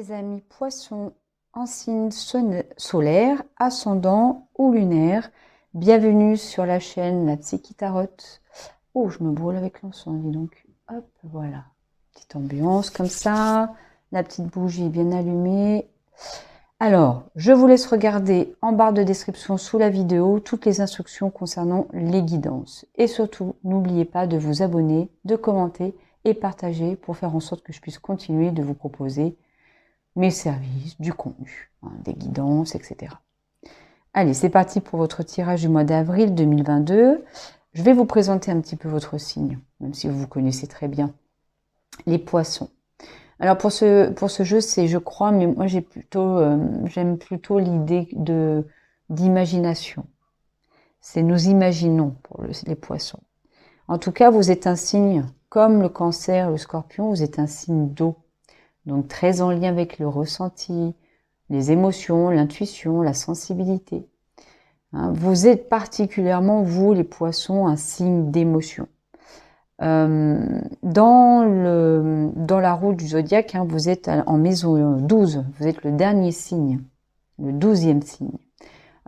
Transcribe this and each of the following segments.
les amis poissons en signe solaire, ascendant ou lunaire, bienvenue sur la chaîne La Psy Tarotte. Oh, je me brûle avec l'encens, dis donc. Hop, voilà. Petite ambiance comme ça. La petite bougie bien allumée. Alors, je vous laisse regarder en barre de description sous la vidéo toutes les instructions concernant les guidances. Et surtout, n'oubliez pas de vous abonner, de commenter et partager pour faire en sorte que je puisse continuer de vous proposer mes services, du contenu, des guidances, etc. Allez, c'est parti pour votre tirage du mois d'avril 2022. Je vais vous présenter un petit peu votre signe, même si vous connaissez très bien. Les poissons. Alors pour ce jeu, c'est je crois, mais moi j'aime plutôt l'idée d'imagination. C'est nous imaginons pour les poissons. En tout cas, vous êtes un signe comme le Cancer, le Scorpion, vous êtes un signe d'eau. Donc très en lien avec le ressenti, les émotions, l'intuition, la sensibilité. Vous êtes particulièrement, vous les poissons, un signe d'émotion. Dans la roue du zodiaque, vous êtes en maison 12, vous êtes le dernier signe, le 12e signe.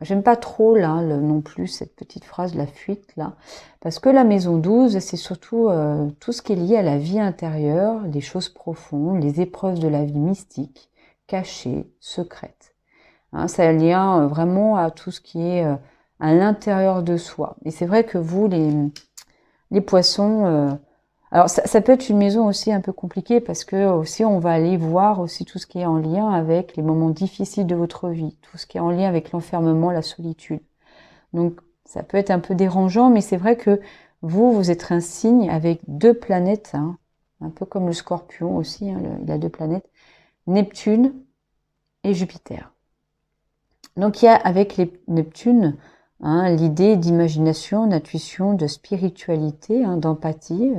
J'aime pas trop là non plus cette petite phrase, la fuite là, parce que la maison 12, c'est surtout tout ce qui est lié à la vie intérieure, les choses profondes, les épreuves de la vie mystique, cachées, secrètes. Ça a lien vraiment à tout ce qui est à l'intérieur de soi. Et c'est vrai que vous, les poissons, alors ça peut être une maison aussi un peu compliquée parce que aussi on va aller voir aussi tout ce qui est en lien avec les moments difficiles de votre vie, tout ce qui est en lien avec l'enfermement, la solitude. Donc ça peut être un peu dérangeant, mais c'est vrai que vous êtes un signe avec deux planètes, un peu comme le Scorpion aussi, il a deux planètes, Neptune et Jupiter. Donc il y a avec les Neptunes l'idée d'imagination, d'intuition, de spiritualité, d'empathie,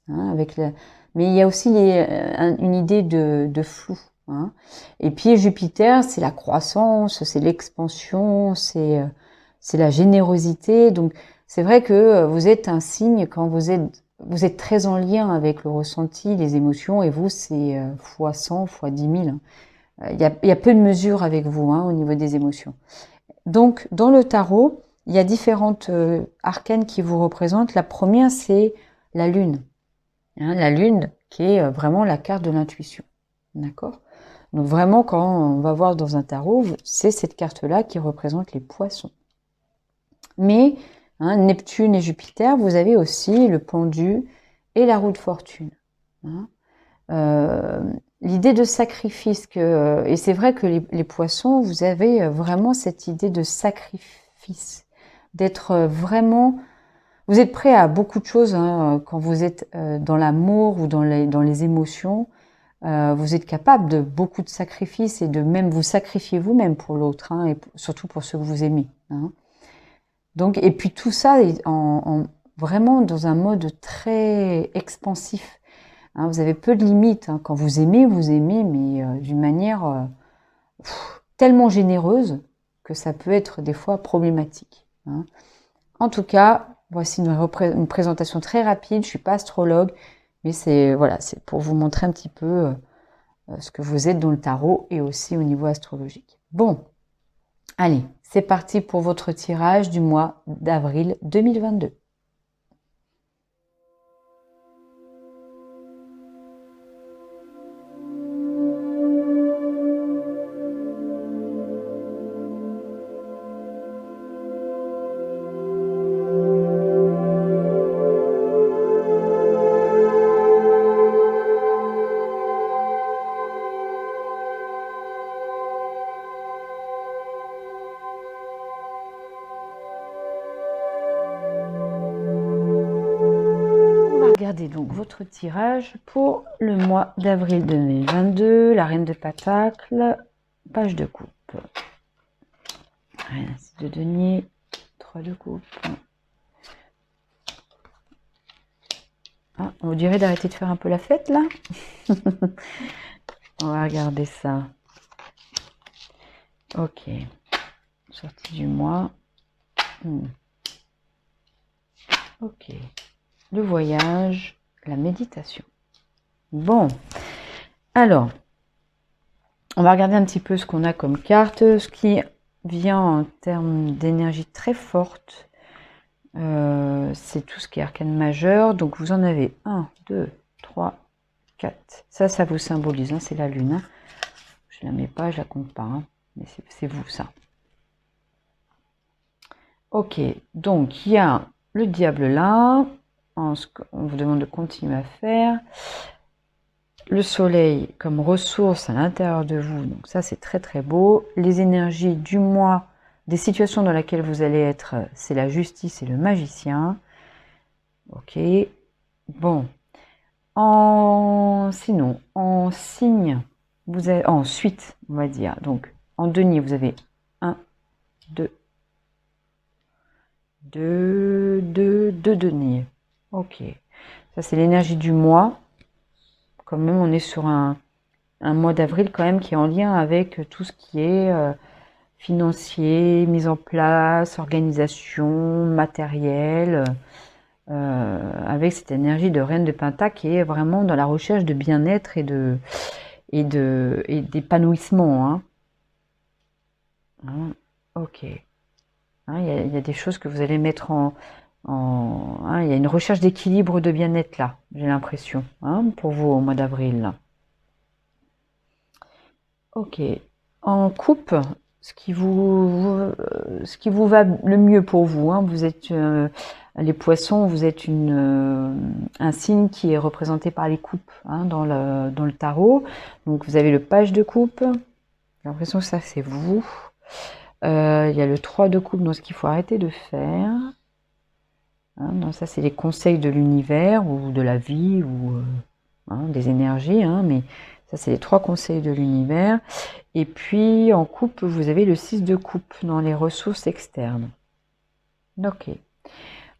mais il y a aussi une idée de flou. Et puis Jupiter, c'est la croissance, c'est l'expansion, c'est la générosité. Donc c'est vrai que vous êtes un signe quand vous êtes très en lien avec le ressenti, les émotions, et vous c'est fois 100, fois 10 000. Il y a peu de mesures avec vous au niveau des émotions. Donc dans le tarot, il y a différentes arcanes qui vous représentent. La première, c'est la lune. La lune qui est vraiment la carte de l'intuition. D'accord ? Donc vraiment, quand on va voir dans un tarot, c'est cette carte-là qui représente les poissons. Mais Neptune et Jupiter, vous avez aussi le pendu et la roue de fortune. L'idée de sacrifice, et c'est vrai que les poissons, vous avez vraiment cette idée de sacrifice, d'être vraiment... Vous êtes prêt à beaucoup de choses quand vous êtes dans l'amour ou dans les émotions. Vous êtes capable de beaucoup de sacrifices et de même vous sacrifier vous-même pour l'autre, et surtout pour ceux que vous aimez. Donc, et puis tout ça est vraiment dans un mode très expansif. Vous avez peu de limites. Quand vous aimez, mais d'une manière tellement généreuse que ça peut être des fois problématique. En tout cas, voici une présentation très rapide. Je suis pas astrologue, mais c'est pour vous montrer un petit peu ce que vous êtes dans le tarot et aussi au niveau astrologique. Bon, allez, c'est parti pour votre tirage du mois d'avril 2022. Regardez donc votre tirage pour le mois d'avril 2022, la reine de Pentacle, page de coupe, reine de denier, 3 de coupe. On vous dirait d'arrêter de faire un peu la fête là. On va regarder ça. Ok, sortie du mois. Ok. Le voyage, la méditation. Bon, alors, On va regarder un petit peu ce qu'on a comme carte, ce qui vient en termes d'énergie très forte. C'est tout ce qui est arcane majeur. Donc vous en avez 1, 2, 3, 4. Ça vous symbolise, hein, c'est la lune. Hein. Je la mets pas, je la compte pas. Hein, mais c'est vous, ça. Ok, donc il y a le diable là. On vous demande de continuer à faire. Le soleil comme ressource à l'intérieur de vous. Donc ça, c'est très très beau. Les énergies du mois, des situations dans lesquelles vous allez être, c'est la justice et le magicien. Ok. Bon. Sinon, en signe, vous avez, ensuite, on va dire, donc en denier, vous avez 1, 2, 2 deniers. Ok. Ça, c'est l'énergie du mois. Quand même, on est sur un mois d'avril quand même qui est en lien avec tout ce qui est financier, mise en place, organisation, matériel, avec cette énergie de reine de Pentacle qui est vraiment dans la recherche de bien-être et d'épanouissement. Hein. Hein, ok. Hein, il y a des choses que vous allez mettre hein, il y a une recherche d'équilibre de bien-être là, j'ai l'impression, hein, pour vous au mois d'avril. Ok. En coupe, ce qui vous va le mieux pour vous, hein, vous êtes les poissons, vous êtes un signe qui est représenté par les coupes hein, dans le tarot. Donc vous avez le page de coupe, j'ai l'impression que ça c'est vous. Il y a le 3 de coupe, donc ce qu'il faut arrêter de faire. Hein, donc ça c'est les conseils de l'univers ou de la vie ou hein, des énergies, hein, mais ça c'est les 3 conseils de l'univers. Et puis en coupe, vous avez le 6 de coupe dans les ressources externes. Ok.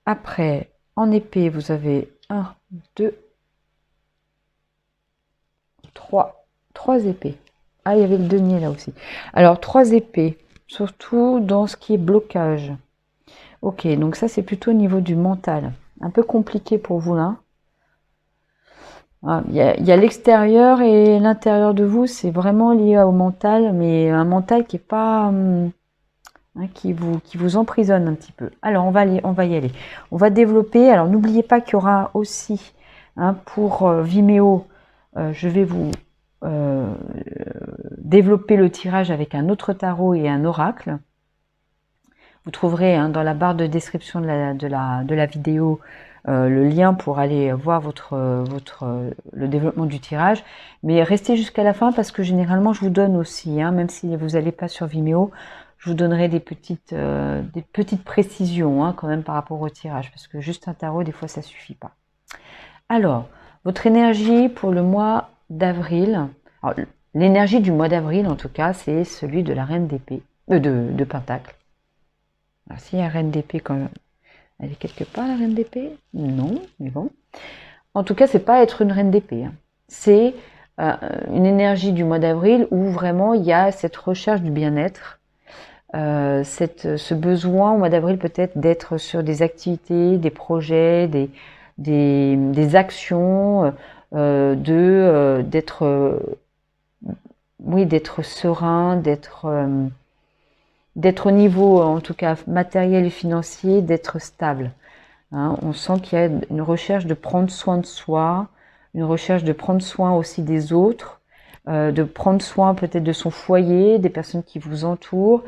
Après, en épée, vous avez 1, 2, 3. 3 épées. Ah, il y avait le denier là aussi. Alors, 3 épées, surtout dans ce qui est blocage. Ok, donc ça c'est plutôt au niveau du mental. Un peu compliqué pour vous là. Il y a l'extérieur et l'intérieur de vous, c'est vraiment lié au mental, mais un mental qui est pas... hein, qui vous emprisonne un petit peu. Alors, on va y aller. On va développer. Alors, n'oubliez pas qu'il y aura aussi, hein, pour Vimeo, je vais vous développer le tirage avec un autre tarot et un oracle. Vous trouverez hein, dans la barre de description de la vidéo le lien pour aller voir le développement du tirage. Mais restez jusqu'à la fin parce que généralement, je vous donne aussi, hein, même si vous n'allez pas sur Vimeo, je vous donnerai des petites précisions hein, quand même par rapport au tirage, parce que juste un tarot, des fois, ça suffit pas. Alors, votre énergie pour le mois d'avril, l'énergie du mois d'avril, en tout cas, c'est celui de la reine d'épée, de Pentacle. Alors, s'il y a reine d'épée, quand elle est quelque part, la reine d'épée? Non, mais bon. En tout cas, c'est pas être une reine d'épée. Hein. C'est une énergie du mois d'avril où vraiment il y a cette recherche du bien-être, ce besoin au mois d'avril peut-être d'être sur des activités, des projets, des actions, d'être serein, d'être au niveau en tout cas matériel et financier, d'être stable. Hein. On sent qu'il y a une recherche de prendre soin de soi, une recherche de prendre soin aussi des autres, de prendre soin peut-être de son foyer, des personnes qui vous entourent,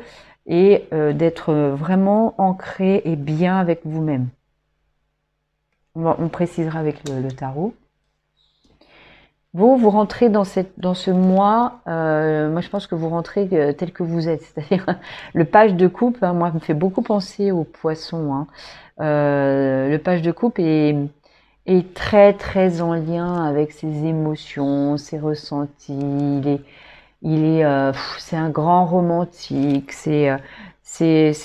et d'être vraiment ancré et bien avec vous-même. On précisera avec le tarot. Vous rentrez dans ce mois, moi je pense que vous rentrez tel que vous êtes, c'est-à-dire le page de coupe, hein, moi me fait beaucoup penser aux poissons. Hein. Le page de coupe est très très en lien avec ses émotions, ses ressentis, c'est un grand romantique, c'est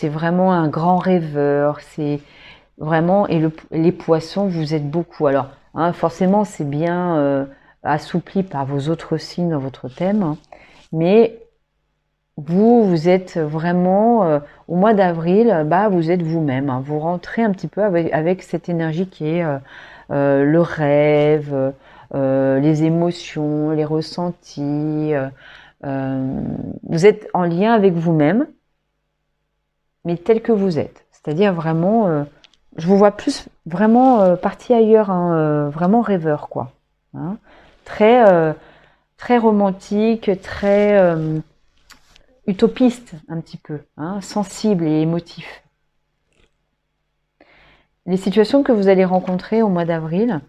vraiment un grand rêveur, c'est vraiment, et les poissons, vous êtes beaucoup. Alors, hein, forcément, c'est bien assoupli par vos autres signes dans votre thème, hein, mais vous êtes vraiment, au mois d'avril, bah, vous êtes vous-même, hein, vous rentrez un petit peu avec cette énergie qui est le rêve, les émotions, les ressentis, Vous êtes en lien avec vous-même, mais tel que vous êtes. C'est-à-dire vraiment, je vous vois plus vraiment parti ailleurs, hein, vraiment rêveur, quoi. Hein. Très, très romantique, très utopiste, un petit peu, hein, sensible et émotif. Les situations que vous allez rencontrer au mois d'avril,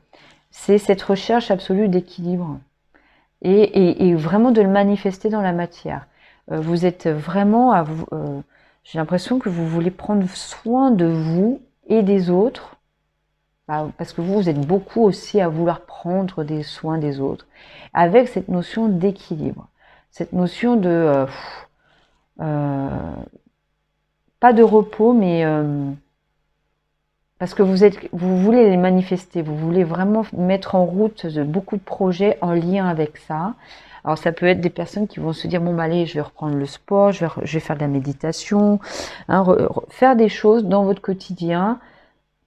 c'est cette recherche absolue d'équilibre et vraiment de le manifester dans la matière. Vous êtes vraiment à vous, j'ai l'impression que vous voulez prendre soin de vous et des autres, parce que vous êtes beaucoup aussi à vouloir prendre des soins des autres, avec cette notion d'équilibre, cette notion de pas de repos, mais parce que vous voulez les manifester, vous voulez vraiment mettre en route beaucoup de projets en lien avec ça. Alors ça peut être des personnes qui vont se dire bon bah allez, je vais reprendre le sport, je vais faire de la méditation, hein, faire des choses dans votre quotidien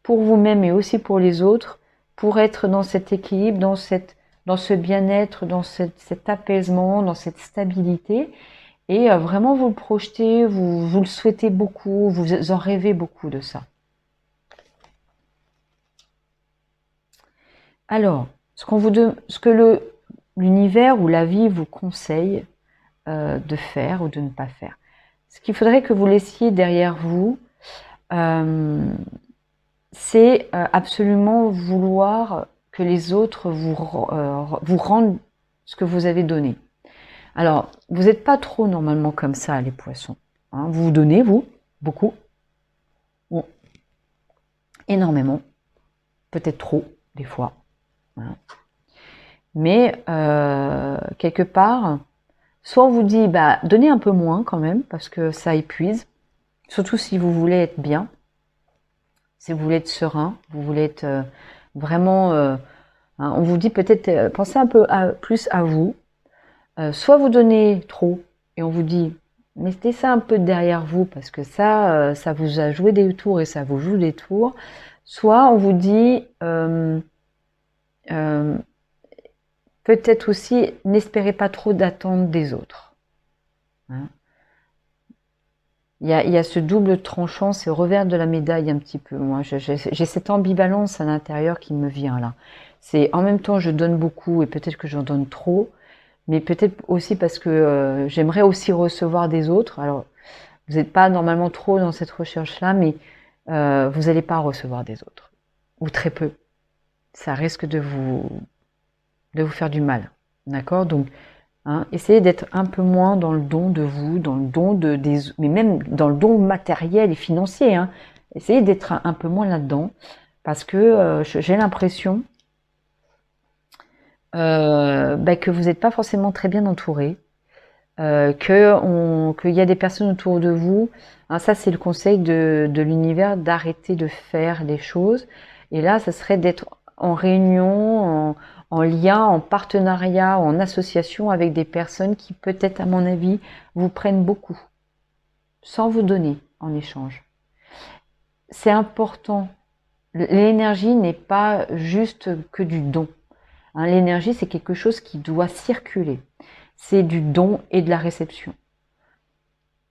pour vous-même et aussi pour les autres, pour être dans cet équilibre, dans ce bien-être, dans cet apaisement, dans cette stabilité. Et vraiment vous le projetez, vous le souhaitez beaucoup, vous en rêvez beaucoup de ça. Alors, ce que l'univers ou la vie vous conseille de faire ou de ne pas faire. Ce qu'il faudrait que vous laissiez derrière vous, c'est absolument vouloir que les autres vous rendent ce que vous avez donné. Alors, vous n'êtes pas trop normalement comme ça, les poissons. Hein. Vous vous donnez, vous, beaucoup, bon, énormément, peut-être trop, des fois. Hein. Mais quelque part, soit on vous dit, bah, donnez un peu moins quand même, parce que ça épuise, surtout si vous voulez être bien, si vous voulez être serein, vous voulez être vraiment... hein, on vous dit peut-être, pensez un peu plus à vous. Soit vous donnez trop, et on vous dit, mettez ça un peu derrière vous, parce que ça, ça vous a joué des tours et ça vous joue des tours. Soit on vous dit... peut-être aussi, n'espérez pas trop d'attentes des autres. Hein. Il y a ce double tranchant, ce revers de la médaille un petit peu. Moi, j'ai cette ambivalence à l'intérieur qui me vient là. C'est en même temps, je donne beaucoup et peut-être que j'en donne trop, mais peut-être aussi parce que j'aimerais aussi recevoir des autres. Alors, vous n'êtes pas normalement trop dans cette recherche-là, mais vous n'allez pas recevoir des autres, ou très peu. Ça risque de vous faire du mal. D'accord? Donc, hein, essayez d'être un peu moins dans le don de vous, dans le don mais même dans le don matériel et financier. Hein. Essayez d'être un peu moins là-dedans, parce que j'ai l'impression que vous n'êtes pas forcément très bien entouré, qu'il y a des personnes autour de vous. Hein, ça, c'est le conseil de l'univers, d'arrêter de faire les choses. Et là, ça serait d'être en réunion, en lien, en partenariat, en association avec des personnes qui, peut-être, à mon avis, vous prennent beaucoup, sans vous donner en échange. C'est important. L'énergie n'est pas juste que du don. Hein, l'énergie, c'est quelque chose qui doit circuler. C'est du don et de la réception.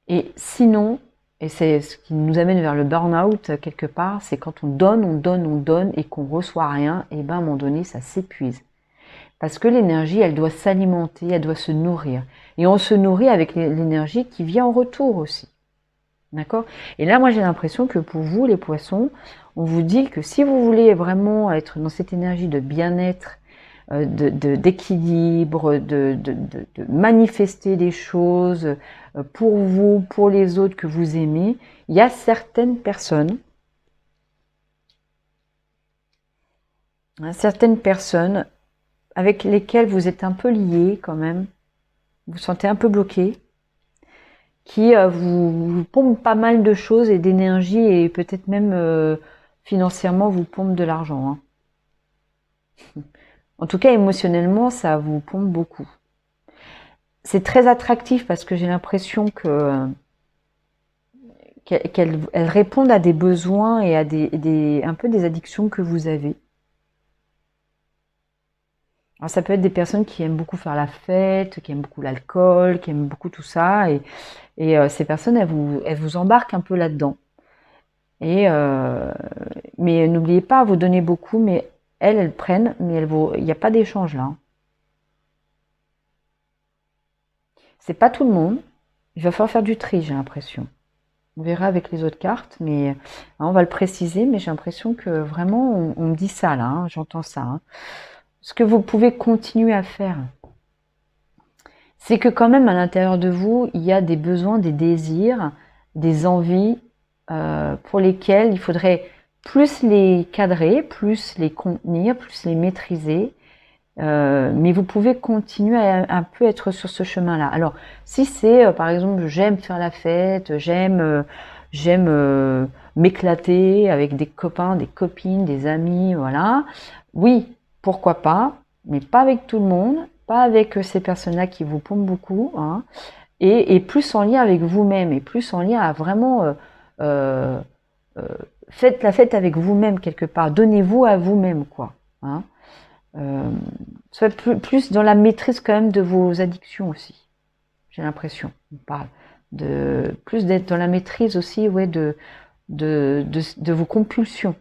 Et sinon, et c'est ce qui nous amène vers le burn-out quelque part, c'est quand on donne, on donne, on donne et qu'on reçoit rien, et ben à un moment donné, ça s'épuise. Parce que l'énergie, elle doit s'alimenter, elle doit se nourrir. Et on se nourrit avec l'énergie qui vient en retour aussi. D'accord? Et là, moi, j'ai l'impression que pour vous, les poissons, on vous dit que si vous voulez vraiment être dans cette énergie de bien-être, d'équilibre, de manifester des choses pour vous, pour les autres que vous aimez, il y a certaines personnes, avec lesquelles vous êtes un peu liés quand même, vous vous sentez un peu bloqué, qui vous pompent pas mal de choses et d'énergie et peut-être même financièrement vous pompent de l'argent. Hein. En tout cas, émotionnellement, ça vous pompe beaucoup. C'est très attractif parce que j'ai l'impression que qu'elles répondent à des besoins et à un peu des addictions que vous avez. Alors, ça peut être des personnes qui aiment beaucoup faire la fête, qui aiment beaucoup l'alcool, qui aiment beaucoup tout ça, et ces personnes, elles vous embarquent un peu là-dedans. Et mais n'oubliez pas, vous donnez beaucoup, mais elles prennent, mais il n'y a pas d'échange là, hein. C'est pas tout le monde. Il va falloir faire du tri, j'ai l'impression. On verra avec les autres cartes, mais hein, on va le préciser, mais j'ai l'impression que vraiment, on me dit ça là, hein, j'entends ça, hein. Ce que vous pouvez continuer à faire, c'est que quand même à l'intérieur de vous, il y a des besoins, des désirs, des envies pour lesquels il faudrait plus les cadrer, plus les contenir, plus les maîtriser. Mais vous pouvez continuer à un peu être sur ce chemin-là. Alors, si c'est, par exemple, j'aime faire la fête, j'aime m'éclater avec des copains, des copines, des amis, voilà. Oui, pourquoi pas, mais pas avec tout le monde, pas avec ces personnes-là qui vous pompent beaucoup, hein, et plus en lien avec vous-même, et plus en lien à vraiment euh, euh, faites la fête avec vous-même quelque part. Donnez-vous à vous-même, quoi, hein. Euh, Soit plus dans la maîtrise quand même de vos addictions aussi. J'ai l'impression. On parle de plus d'être dans la maîtrise aussi, ouais, de vos compulsions.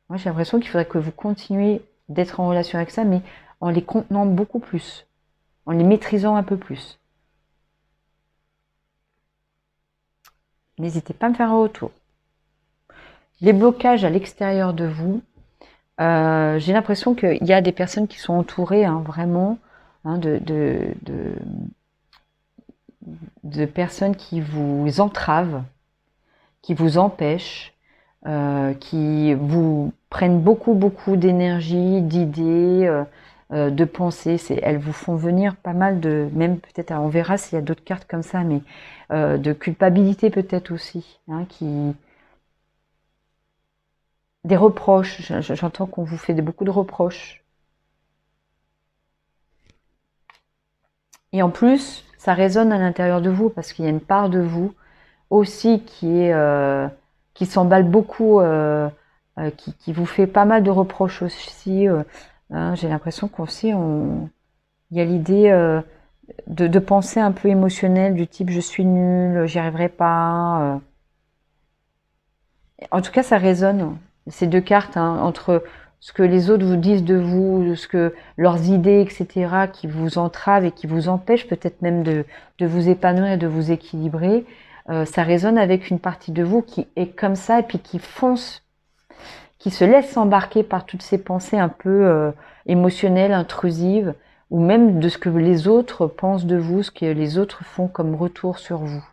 Moi, j'ai l'impression qu'il faudrait que vous continuiez d'être en relation avec ça, mais en les contenant beaucoup plus, en les maîtrisant un peu plus. N'hésitez pas à me faire un retour. Les blocages à l'extérieur de vous, j'ai l'impression qu'il y a des personnes qui sont entourées, hein, vraiment, hein, de personnes qui vous entravent, qui vous empêchent, qui vous prennent beaucoup d'énergie, d'idées, de pensées. Elles vous font venir pas mal de, même peut-être, on verra s'il y a d'autres cartes comme ça, mais de culpabilité peut-être aussi, hein, des reproches. J'entends qu'on vous fait beaucoup de reproches. Et en plus, ça résonne à l'intérieur de vous parce qu'il y a une part de vous aussi qui s'emballe beaucoup, qui vous fait pas mal de reproches aussi. Hein, j'ai l'impression qu'aussi il y a l'idée de pensée un peu émotionnelle du type je suis nulle, j'y arriverai pas. En tout cas, ça résonne ces deux cartes, hein, entre ce que les autres vous disent de vous, ce que leurs idées, etc., qui vous entravent et qui vous empêchent peut-être même de vous épanouir et de vous équilibrer. Ça résonne avec une partie de vous qui est comme ça et puis qui fonce, qui se laisse embarquer par toutes ces pensées un peu émotionnelles, intrusives, ou même de ce que les autres pensent de vous, ce que les autres font comme retour sur vous.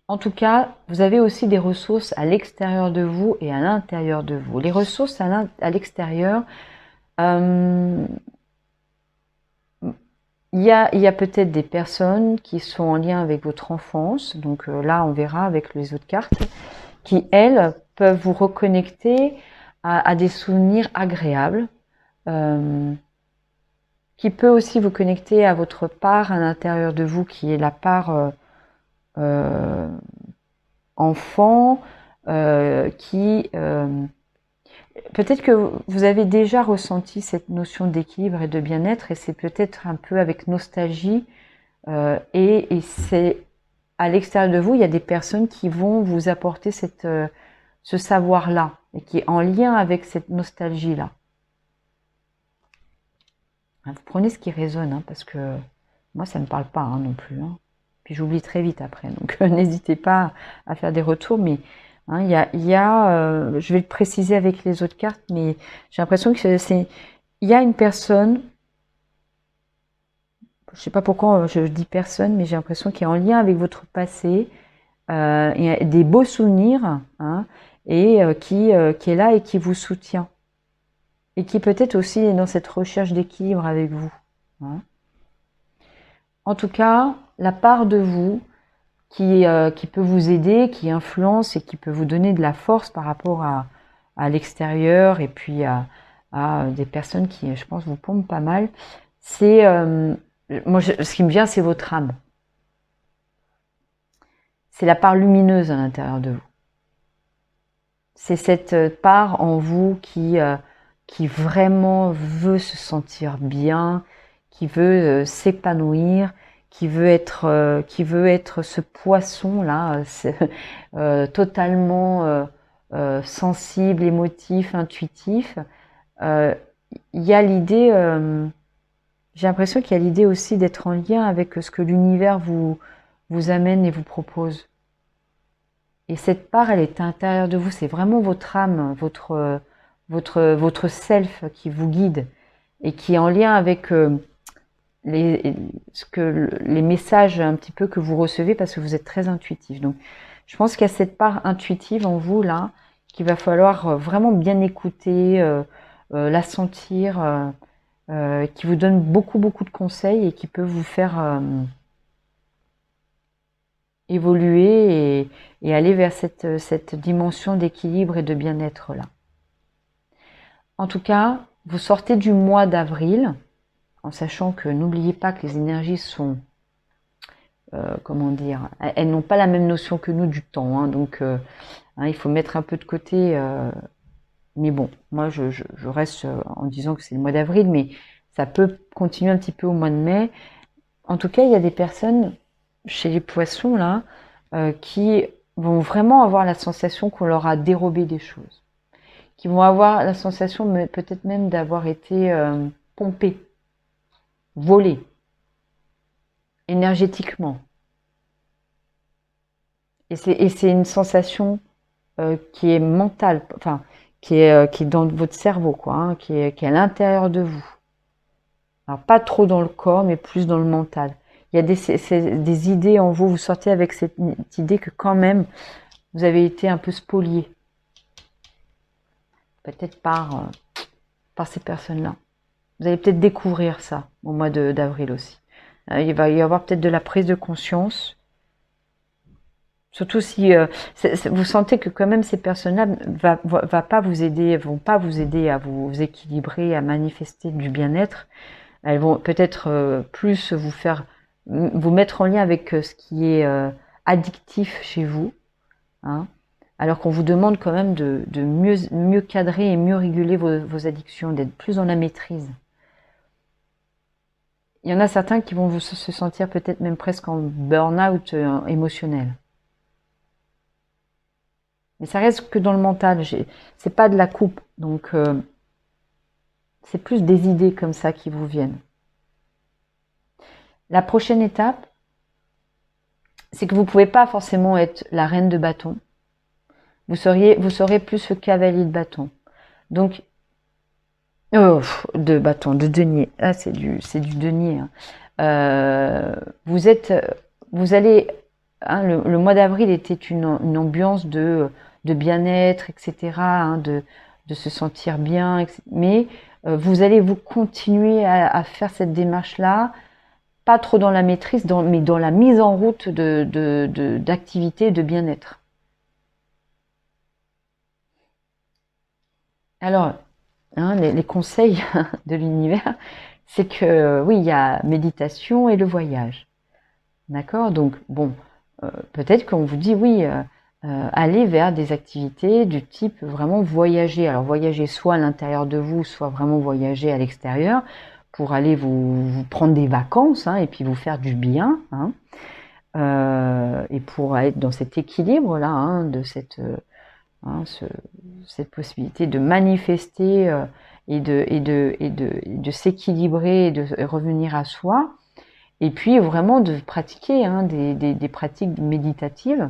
En tout cas, vous avez aussi des ressources à l'extérieur de vous et à l'intérieur de vous. Les ressources à l'extérieur, euh, il y a peut-être des personnes qui sont en lien avec votre enfance, donc là on verra avec les autres cartes, qui elles peuvent vous reconnecter à des souvenirs agréables, euh, qui peut aussi vous connecter à votre part à l'intérieur de vous, qui est la part euh, enfant, qui peut-être que vous avez déjà ressenti cette notion d'équilibre et de bien-être, et c'est peut-être un peu avec nostalgie, et c'est à l'extérieur de vous, il y a des personnes qui vont vous apporter ce savoir-là, et qui est en lien avec cette nostalgie-là. Vous prenez ce qui résonne, hein, parce que moi, ça ne me parle pas, hein, non plus, hein. Puis j'oublie très vite après, donc n'hésitez pas à faire des retours, mais hein, je vais le préciser avec les autres cartes, mais j'ai l'impression que il y a une personne, je sais pas pourquoi je dis personne, mais j'ai l'impression qu'il est en lien avec votre passé, il y a des beaux souvenirs, hein, et qui est là et qui vous soutient. Et qui peut-être aussi est dans cette recherche d'équilibre avec vous, hein. En tout cas, la part de vous qui peut vous aider, qui influence et qui peut vous donner de la force par rapport à l'extérieur et puis à des personnes qui, je pense, vous pompent pas mal, c'est moi, ce qui me vient, c'est votre âme. C'est la part lumineuse à l'intérieur de vous. c'est cette part en vous qui vraiment veut se sentir bien, qui veut s'épanouir, qui veut être ce poisson-là, totalement sensible, émotif, intuitif. Euh, il y a l'idée, j'ai l'impression qu'il y a l'idée aussi d'être en lien avec ce que l'univers vous amène et vous propose. Et cette part, elle est à l'intérieur de vous. C'est vraiment votre âme, votre self qui vous guide et qui est en lien avec les messages un petit peu que vous recevez parce que vous êtes très intuitif. Donc, je pense qu'il y a cette part intuitive en vous là qu'il va falloir vraiment bien écouter, la sentir, qui vous donne beaucoup de conseils et qui peut vous faire évoluer et aller vers cette dimension d'équilibre et de bien-être là. En tout cas, vous sortez du mois d'avril, en sachant que n'oubliez pas que les énergies sont, comment dire, elles n'ont pas la même notion que nous du temps, hein, donc il faut mettre un peu de côté, mais bon, moi je reste en disant que c'est le mois d'avril, mais ça peut continuer un petit peu au mois de mai. En tout cas, il y a des personnes chez les poissons là qui vont vraiment avoir la sensation qu'on leur a dérobé des choses, qui vont avoir la sensation peut-être même d'avoir été pompés, volés énergétiquement. Et c'est une sensation qui est mentale, enfin qui est dans votre cerveau, quoi, hein, qui est à l'intérieur de vous. Alors pas trop dans le corps, mais plus dans le mental. Il y a des idées en vous, vous sortez avec cette idée que quand même, vous avez été un peu spolié. Peut-être par ces personnes-là. Vous allez peut-être découvrir ça au mois d'avril aussi. Il va y avoir peut-être de la prise de conscience. Surtout si vous sentez que quand même ces personnes-là va pas vous aider, vont pas vous aider à vous équilibrer, à manifester du bien-être. Elles vont peut-être plus vous mettre en lien avec ce qui est addictif chez vous, hein, alors qu'on vous demande quand même de mieux cadrer et mieux réguler vos addictions, d'être plus dans la maîtrise. Il y en a certains qui vont se sentir peut-être même presque en burn-out émotionnel. Mais ça reste que dans le mental, c'est pas de la coupe, donc c'est plus des idées comme ça qui vous viennent. La prochaine étape, c'est que vous pouvez pas forcément être la reine de bâton. Vous serez plus le cavalier de bâton. Donc, de denier. Ah, c'est du denier. Hein. Vous allez, hein, le mois d'avril était une ambiance de bien-être, etc., hein, de se sentir bien, etc. Mais vous allez vous continuer à faire cette démarche-là, pas trop dans la maîtrise, mais dans la mise en route d'activités de bien-être. Alors, hein, les conseils de l'univers, c'est que oui, il y a méditation et le voyage. D'accord? Donc, bon, peut-être qu'on vous dit oui, allez vers des activités du type vraiment voyager. Alors, voyager soit à l'intérieur de vous, soit vraiment voyager à l'extérieur pour aller vous prendre des vacances, hein, et puis vous faire du bien, hein, et pour être dans cet équilibre-là, hein, de hein, cette possibilité de manifester et de s'équilibrer et de revenir à soi, et puis vraiment de pratiquer, hein, des pratiques méditatives.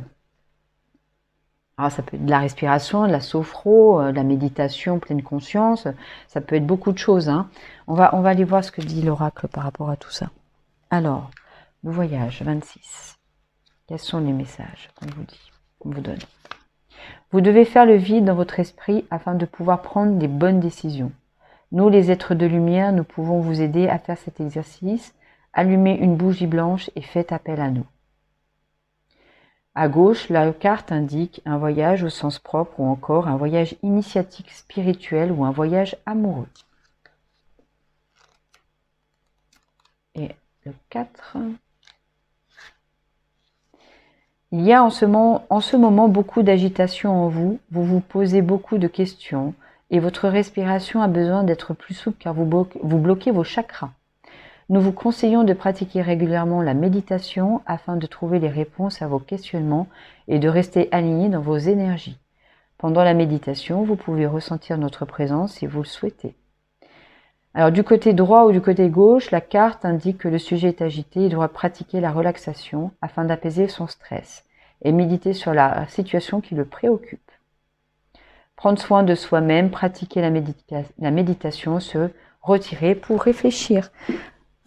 Alors ça peut être de la respiration, de la sophro, de la méditation pleine conscience, ça peut être beaucoup de choses. Hein. On va aller voir ce que dit l'oracle par rapport à tout ça. Alors, le voyage 26. Quels sont les messages qu'on vous donne? Vous devez faire le vide dans votre esprit afin de pouvoir prendre des bonnes décisions. Nous, les êtres de lumière, nous pouvons vous aider à faire cet exercice. Allumez une bougie blanche et faites appel à nous. À gauche, la carte indique un voyage au sens propre ou encore un voyage initiatique spirituel ou un voyage amoureux. Et le 4. Il y a en ce moment beaucoup d'agitation en vous. Vous vous posez beaucoup de questions et votre respiration a besoin d'être plus souple car vous bloquez vos chakras. Nous vous conseillons de pratiquer régulièrement la méditation afin de trouver les réponses à vos questionnements et de rester aligné dans vos énergies. Pendant la méditation, vous pouvez ressentir notre présence si vous le souhaitez. Alors du côté droit ou du côté gauche, la carte indique que le sujet est agité et doit pratiquer la relaxation afin d'apaiser son stress et méditer sur la situation qui le préoccupe. Prendre soin de soi-même, pratiquer la méditation, se retirer pour réfléchir.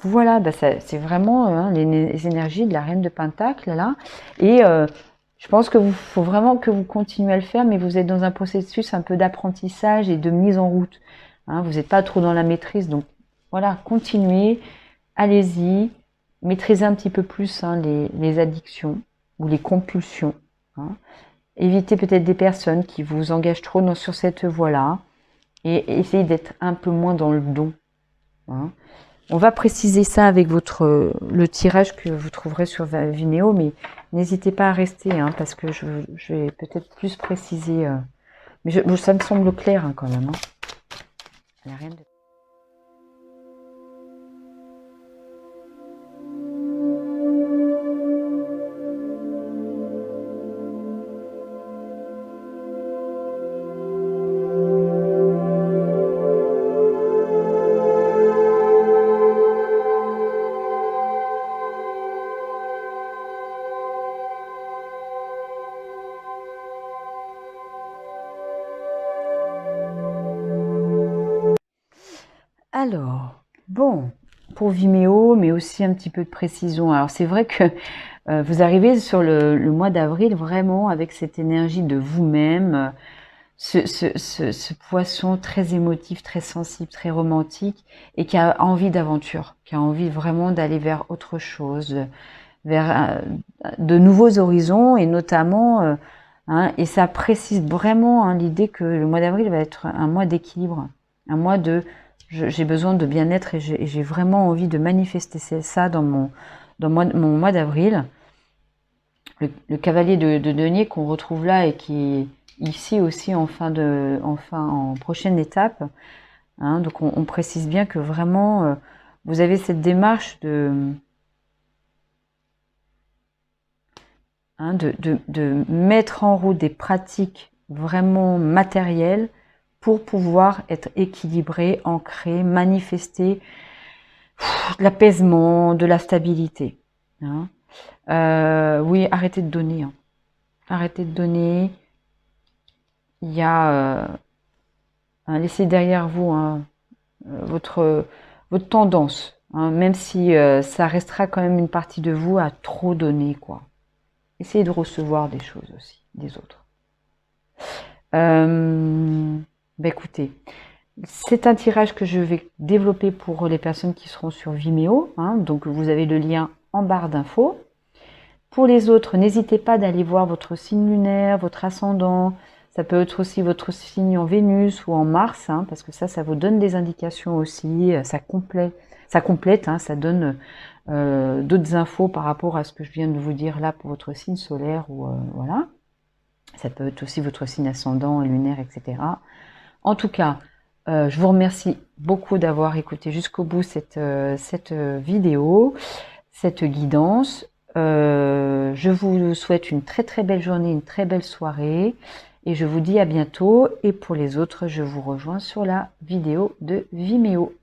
Voilà, c'est vraiment les énergies de la Reine de Pentacle là. Et je pense qu'il faut vraiment que vous continuez à le faire, mais vous êtes dans un processus un peu d'apprentissage et de mise en route. Vous n'êtes pas trop dans la maîtrise, donc voilà, continuez, allez-y, maîtrisez un petit peu plus les addictions ou les compulsions. Évitez peut-être des personnes qui vous engagent trop sur cette voie-là et essayez d'être un peu moins dans le don. On va préciser ça avec le tirage que vous trouverez sur Vimeo, mais n'hésitez pas à rester, parce que je vais peut-être plus préciser. Mais ça me semble clair quand même. Il n'y a rien de... Alors, bon, pour Vimeo, mais aussi un petit peu de précision. Alors c'est vrai que vous arrivez sur le mois d'avril vraiment avec cette énergie de vous-même, ce poisson très émotif, très sensible, très romantique et qui a envie d'aventure, qui a envie vraiment d'aller vers autre chose, vers de nouveaux horizons et notamment, et ça précise vraiment l'idée que le mois d'avril va être un mois d'équilibre, un mois de... J'ai besoin de bien-être et j'ai vraiment envie de manifester ça dans mon mois d'avril. Le cavalier de denier qu'on retrouve là et qui est ici aussi en prochaine étape. Donc on précise bien que vraiment vous avez cette démarche de mettre en route des pratiques vraiment matérielles pour pouvoir être équilibré, ancré, manifester l'apaisement, de la stabilité. Oui, arrêtez de donner. Arrêtez de donner. Il y a... laissez derrière vous votre tendance, même si ça restera quand même une partie de vous à trop donner, quoi. Essayez de recevoir des choses aussi, des autres. Écoutez, c'est un tirage que je vais développer pour les personnes qui seront sur Vimeo. Donc vous avez le lien en barre d'infos. Pour les autres, n'hésitez pas d'aller voir votre signe lunaire, votre ascendant. Ça peut être aussi votre signe en Vénus ou en Mars, parce que ça vous donne des indications aussi. Ça complète, ça donne d'autres infos par rapport à ce que je viens de vous dire là pour votre signe solaire. Voilà. Ça peut être aussi votre signe ascendant, lunaire, etc. En tout cas, je vous remercie beaucoup d'avoir écouté jusqu'au bout cette vidéo, cette guidance. Je vous souhaite une très très belle journée, une très belle soirée et je vous dis à bientôt. Et pour les autres, je vous rejoins sur la vidéo de Vimeo.